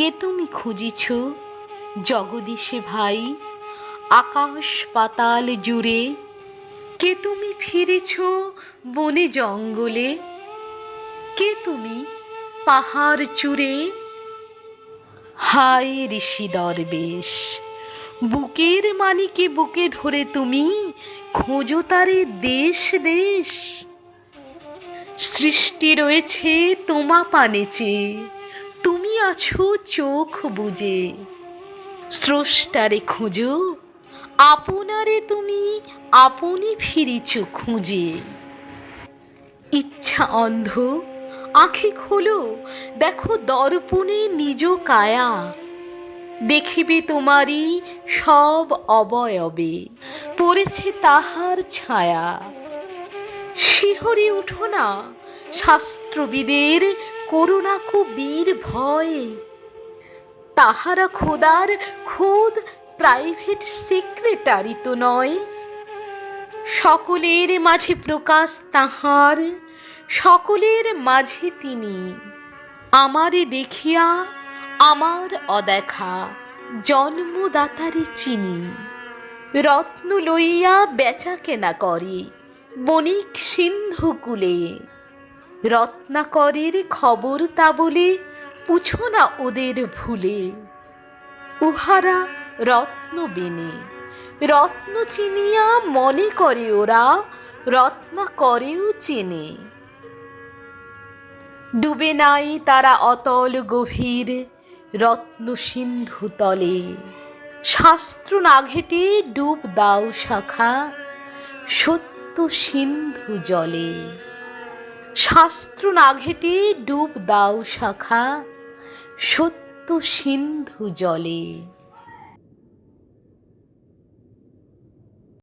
কে তুমি খুঁজিছ জগদীশে ভাই আকাশ পাতাল জুড়ে? কে তুমি ফিরেছ বনে জঙ্গলে? কে তুমি পাহাড় চূড়ে? হায় ঋষি দরবেশ, বুকের মানিকে বুকে ধরে তুমি খোঁজো তারে দেশ দেশ। সৃষ্টি রয়েছে তোমা পানে চেয়ে, তুমি আছো চোখ বুজে। স্রষ্টারে খোঁজো, আপনারে তুমি আপনি ফিরিছ খুঁজে। ইচ্ছা অন্ধ, আঁখি খোলো, দেখো দর্পণে নিজ কায়া। দেখিবে তোমারই সব অবয়বে পড়েছে তাহার ছায়া। শিহরে উঠো না শাস্ত্রবিদের করুণাকু বীর ভয়। তাহারা খোদার খোদ প্রাইভেট সেক্রেটারি তো নয়। সকলের মাঝে প্রকাশ তাহার, সকলের মাঝে তিনি। আমারে দেখিয়া আমার অদেখা জন্মদাতারে চিনি। রত্ন লইয়া বেচা কেনা করে বণিক সিন্ধু কূলে। রত্নাকরের খবর তা বলে পুছো না ওদের ভুলে। উহারা রত্ন বেনে, রত্ন চিনিয়া মনে করে ওরা রত্নাকরেও চেনে। ডুবে নাই তারা অতল গভীর রত্ন সিন্ধু তলে। শাস্ত্র না ঘেটে ডুব দাও শাখা সত্য সিন্ধু জলে। শাস্ত্র না ঘেটে ডুব দাও শাখা সত্য সিন্ধু জলে।